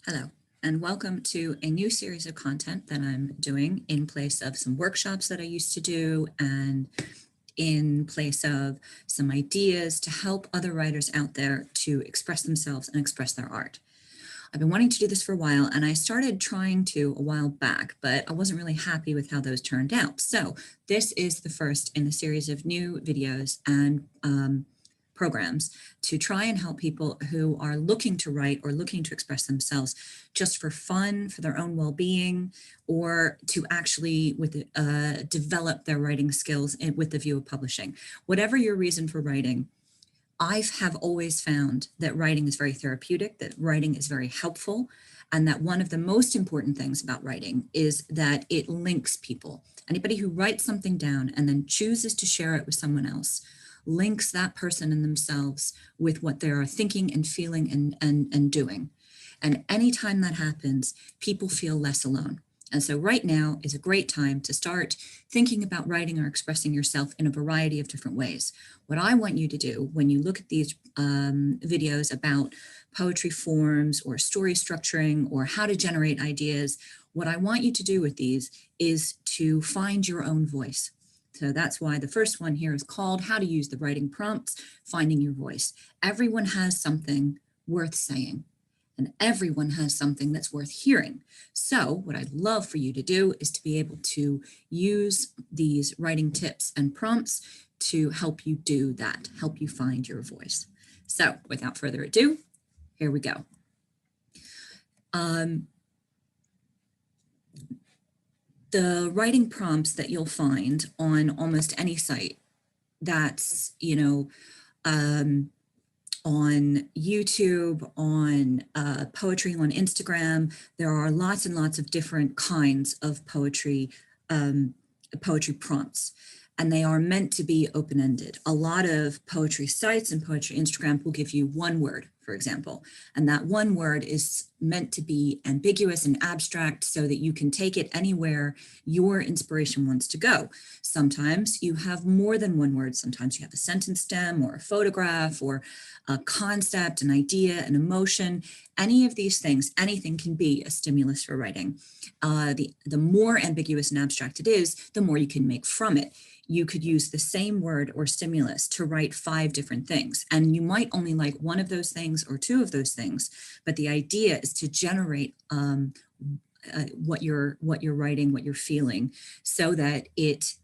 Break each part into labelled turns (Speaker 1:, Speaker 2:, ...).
Speaker 1: Hello, and welcome to a new series of content that I'm doing in place of some workshops that I used to do and in place of some ideas to help other writers out there to express themselves and express their art. I've been wanting to do this for a while, and I started trying to a while back, but I wasn't really happy with how those turned out. So this is the first in a series of new videos and programs to try and help people who are looking to write or looking to express themselves just for fun, for their own well-being, or to actually develop their writing skills with the view of publishing. Whatever your reason for writing, I have always found that writing is very therapeutic, that writing is very helpful, and that one of the most important things about writing is that it links people. Anybody who writes something down and then chooses to share it with someone else links that person and themselves with what they are thinking and feeling and doing. And anytime that happens, people feel less alone. And so right now is a great time to start thinking about writing or expressing yourself in a variety of different ways. What I want you to do when you look at these videos about poetry forms or story structuring or how to generate ideas, what I want you to do with these is to find your own voice. So that's why the first one here is called How to Use the Writing Prompts, Finding Your Voice. Everyone has something worth saying, and everyone has something that's worth hearing. So what I'd love for you to do is to be able to use these writing tips and prompts to help you do that, help you find your voice. So without further ado, here we go. The writing prompts that you'll find on almost any site that's, on YouTube, on poetry on Instagram, there are lots and lots of different kinds of poetry prompts, and they are meant to be open-ended. A lot of poetry sites and poetry Instagram will give you one word, for example, and that one word is meant to be ambiguous and abstract so that you can take it anywhere your inspiration wants to go. Sometimes you have more than one word. Sometimes you have a sentence stem or a photograph or a concept, an idea, an emotion. Any of these things, anything can be a stimulus for writing. The more ambiguous and abstract it is, the more you can make from it. You could use the same word or stimulus to write 5 different things, and you might only like one of those things or 2 of those things, but the idea is to generate what you're writing, what you're feeling, so that it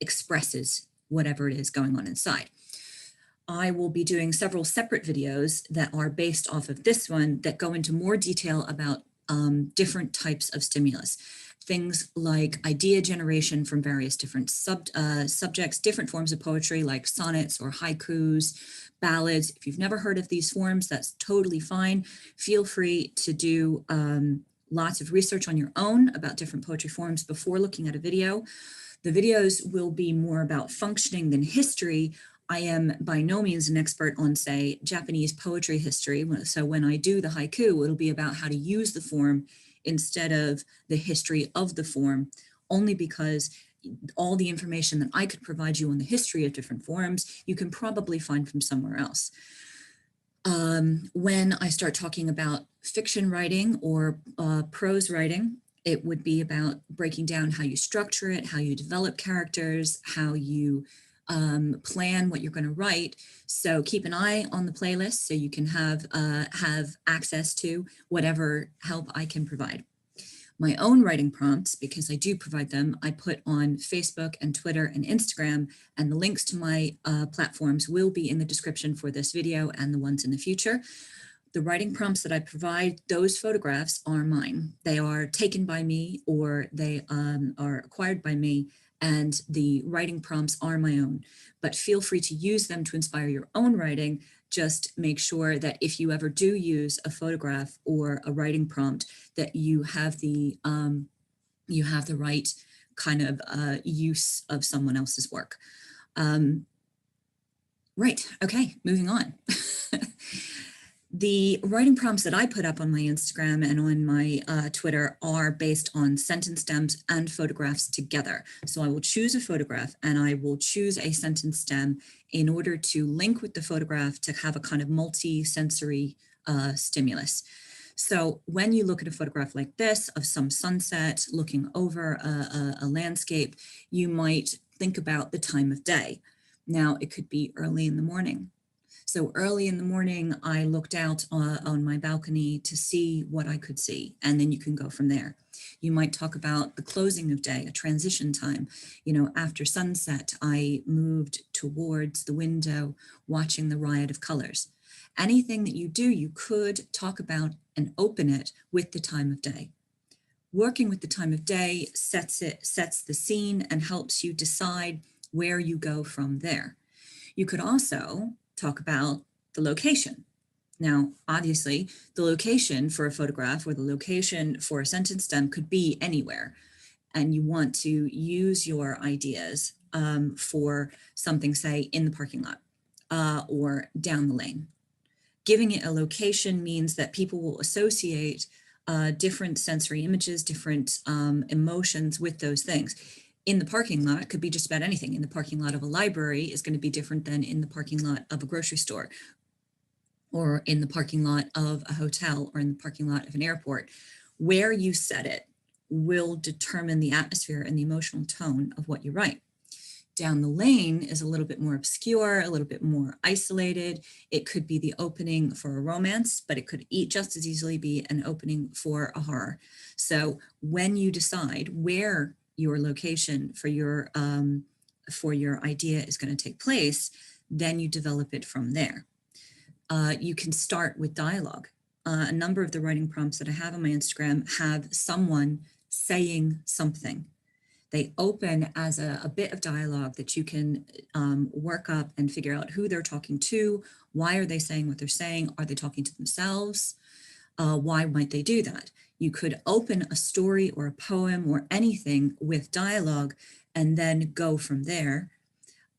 Speaker 1: expresses whatever it is going on inside. I will be doing several separate videos that are based off of this one that go into more detail about different types of stimulus. Things like idea generation from various different subjects, different forms of poetry like sonnets or haikus, ballads. If you've never heard of these forms, that's totally fine. Feel free to do lots of research on your own about different poetry forms before looking at a video. The videos will be more about functioning than history. I am by no means an expert on, say, Japanese poetry history. So when I do the haiku, it'll be about how to use the form instead of the history of the form, only because all the information that I could provide you on the history of different forms, you can probably find from somewhere else. When I start talking about fiction writing or prose writing, it would be about breaking down how you structure it, how you develop characters, how you plan what you're going to write. So keep an eye on the playlist so you can have access to whatever help I can provide. My own writing prompts, because I do provide them, I put on Facebook and Twitter and Instagram, and the links to my platforms will be in the description for this video and the ones in the future. The writing prompts that I provide, those photographs are mine. They are taken by me or they are acquired by me, and the writing prompts are my own. But feel free to use them to inspire your own writing. Just make sure that if you ever do use a photograph or a writing prompt, that you have the right kind of use of someone else's work. Right, okay, moving on. The writing prompts that I put up on my Instagram and on my Twitter are based on sentence stems and photographs together. So I will choose a photograph and I will choose a sentence stem in order to link with the photograph to have a kind of multi-sensory stimulus. So when you look at a photograph like this of some sunset looking over a landscape, you might think about the time of day. Now, it could be early in the morning. So early in the morning, I looked out on my balcony to see what I could see, and then you can go from there. You might talk about the closing of day, a transition time. You know, after sunset, I moved towards the window, watching the riot of colors. Anything that you do, you could talk about and open it with the time of day. Working with the time of day sets the scene and helps you decide where you go from there. You could also talk about the location. Now, obviously, the location for a photograph or the location for a sentence stem could be anywhere, and you want to use your ideas for something, say, in the parking lot or down the lane. Giving it a location means that people will associate different sensory images, different emotions with those things. In the parking lot could be just about anything. In the parking lot of a library is going to be different than in the parking lot of a grocery store, or in the parking lot of a hotel, or in the parking lot of an airport. Where you set it will determine the atmosphere and the emotional tone of what you write. Down the lane is a little bit more obscure, a little bit more isolated. It could be the opening for a romance, but it could just as easily be an opening for a horror. So when you decide where your location for your idea is going to take place, then you develop it from there. You can start with dialogue. A number of the writing prompts that I have on my Instagram have someone saying something. They open as a bit of dialogue that you can work up and figure out who they're talking to, why are they saying what they're saying, are they talking to themselves, why might they do that? You could open a story or a poem or anything with dialogue and then go from there.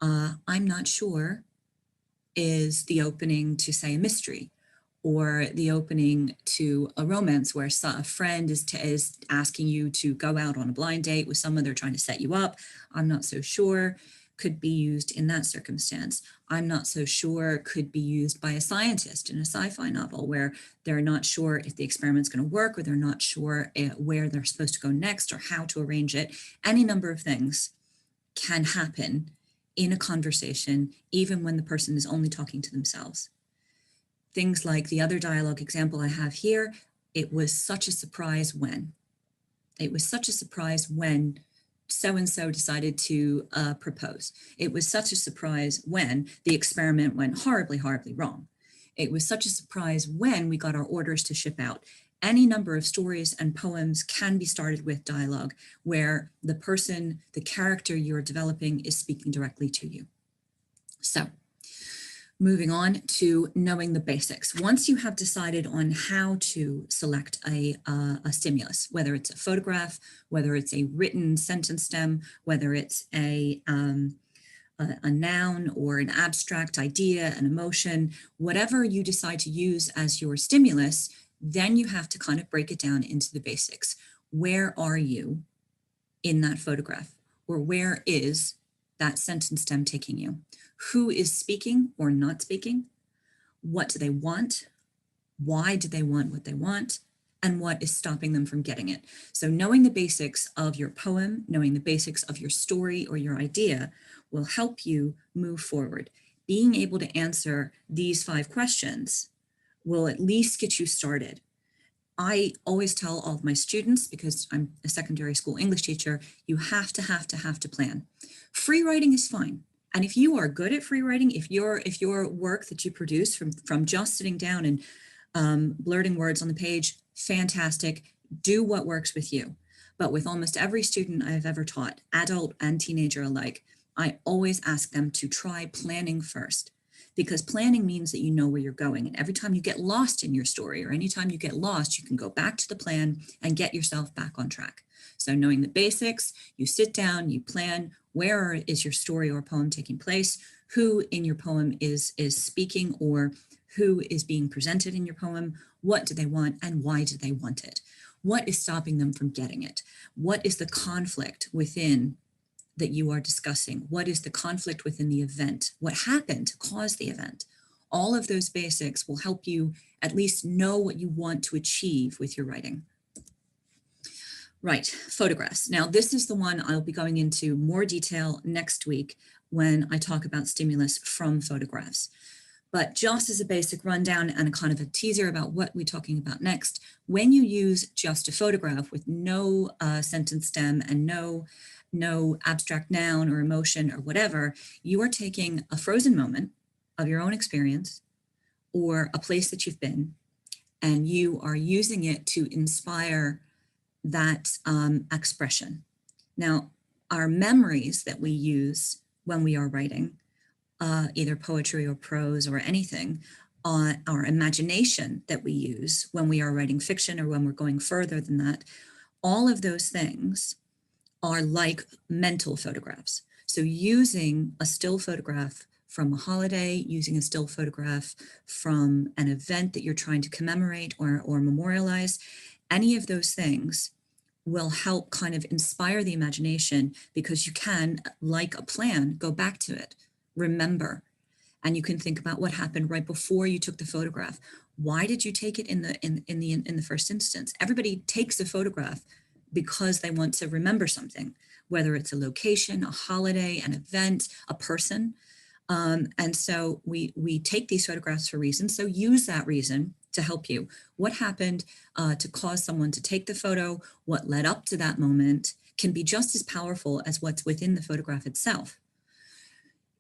Speaker 1: I'm not sure is the opening to, say, a mystery, or the opening to a romance where a friend is asking you to go out on a blind date with someone, they're trying to set you up. I'm not so sure could be used in that circumstance. I'm not so sure could be used by a scientist in a sci-fi novel where they're not sure if the experiment's going to work, or they're not sure where they're supposed to go next or how to arrange it. Any number of things can happen in a conversation, even when the person is only talking to themselves. Things like the other dialogue example I have here, it was such a surprise when. It was such a surprise when so-and-so decided to propose. It was such a surprise when the experiment went horribly, horribly wrong. It was such a surprise when we got our orders to ship out. Any number of stories and poems can be started with dialogue where the person, the character you're developing is speaking directly to you. So, moving on to knowing the basics. Once you have decided on how to select a stimulus, whether it's a photograph, whether it's a written sentence stem, whether it's a noun or an abstract idea, an emotion, whatever you decide to use as your stimulus, then you have to kind of break it down into the basics. Where are you in that photograph? Or where is that sentence stem taking you? Who is speaking or not speaking? What do they want? Why do they want what they want? And what is stopping them from getting it? So knowing the basics of your poem, knowing the basics of your story or your idea will help you move forward. Being able to answer these 5 questions will at least get you started. I always tell all of my students, because I'm a secondary school English teacher, you have to plan. Free writing is fine. And if you are good at free writing, if your work that you produce from just sitting down and blurting words on the page, fantastic, do what works with you. But with almost every student I've ever taught, adult and teenager alike, I always ask them to try planning first. Because planning means that you know where you're going. And every time you get lost in your story, or anytime you get lost, you can go back to the plan and get yourself back on track. So knowing the basics, you sit down, you plan, where is your story or poem taking place? Who in your poem is speaking, or who is being presented in your poem? What do they want and why do they want it? What is stopping them from getting it? What is the conflict within that you are discussing? What is the conflict within the event? What happened to cause the event? All of those basics will help you at least know what you want to achieve with your writing. Right, photographs. Now, this is the one I'll be going into more detail next week when I talk about stimulus from photographs. But just as a basic rundown and a kind of a teaser about what we're talking about next, when you use just a photograph with no sentence stem and no abstract noun or emotion or whatever, you are taking a frozen moment of your own experience or a place that you've been, and you are using it to inspire that expression. Now, our memories that we use when we are writing, either poetry or prose or anything, our imagination that we use when we are writing fiction or when we're going further than that, all of those things are like mental photographs. So using a still photograph from a holiday, using a still photograph from an event that you're trying to commemorate or memorialize, any of those things will help kind of inspire the imagination, because you can, like a plan, go back to it, remember, and you can think about what happened right before you took the photograph. Why did you take it in the first instance? Everybody takes a photograph because they want to remember something, whether it's a location, a holiday, an event, a person. And so we take these photographs for reasons. So use that reason to help you. What happened to cause someone to take the photo, what led up to that moment, can be just as powerful as what's within the photograph itself.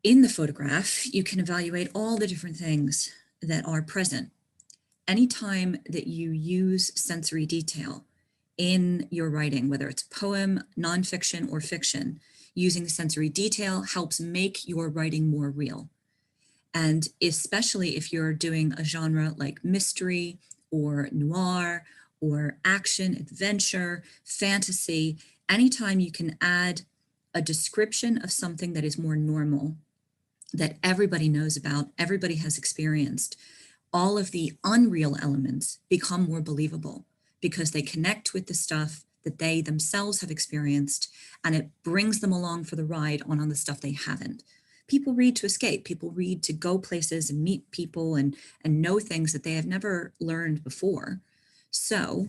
Speaker 1: In the photograph, you can evaluate all the different things that are present. Anytime that you use sensory detail in your writing, whether it's poem, nonfiction, or fiction, using sensory detail helps make your writing more real. And especially if you're doing a genre like mystery or noir or action, adventure, fantasy, anytime you can add a description of something that is more normal, that everybody knows about, everybody has experienced, all of the unreal elements become more believable because they connect with the stuff that they themselves have experienced, and it brings them along for the ride on the stuff they haven't. People read to escape. People read to go places and meet people and know things that they have never learned before. So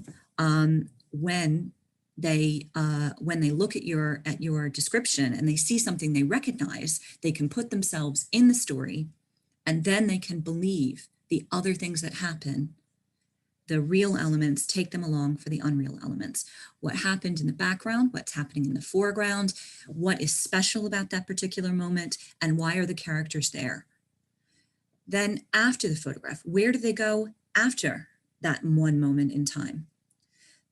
Speaker 1: when they look at your description and they see something they recognize, they can put themselves in the story, and then they can believe the other things that happen. The real elements take them along for the unreal elements. What happened in the background, what's happening in the foreground, what is special about that particular moment, and why are the characters there? Then after the photograph, where do they go after that one moment in time?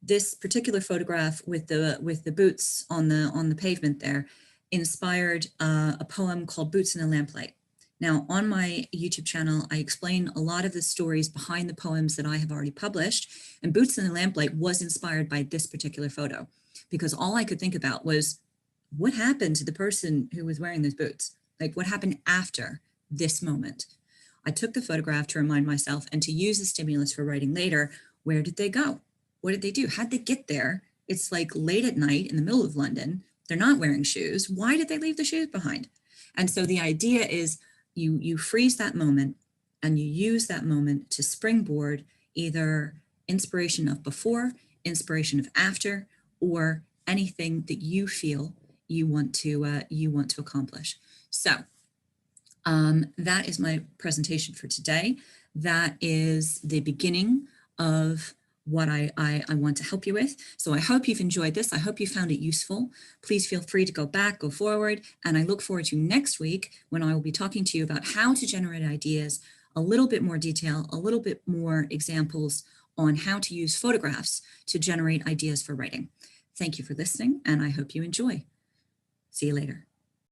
Speaker 1: This particular photograph with the boots on the pavement there inspired a poem called Boots in the Lamplight. Now, on my YouTube channel, I explain a lot of the stories behind the poems that I have already published, and Boots in the Lamplight was inspired by this particular photo, because all I could think about was, what happened to the person who was wearing those boots? Like, what happened after this moment? I took the photograph to remind myself and to use the stimulus for writing later. Where did they go? What did they do? How'd they get there? It's like late at night in the middle of London. They're not wearing shoes. Why did they leave the shoes behind? And so the idea is, you freeze that moment and you use that moment to springboard either inspiration of before, inspiration of after, or anything that you feel you want to accomplish. So that is my presentation for today. That is the beginning of what I want to help you with. So I hope you've enjoyed this. I hope you found it useful. Please feel free to go back, go forward, and I look forward to next week when I will be talking to you about how to generate ideas, a little bit more detail, a little bit more examples on how to use photographs to generate ideas for writing. Thank you for listening, and I hope you enjoy. See you later.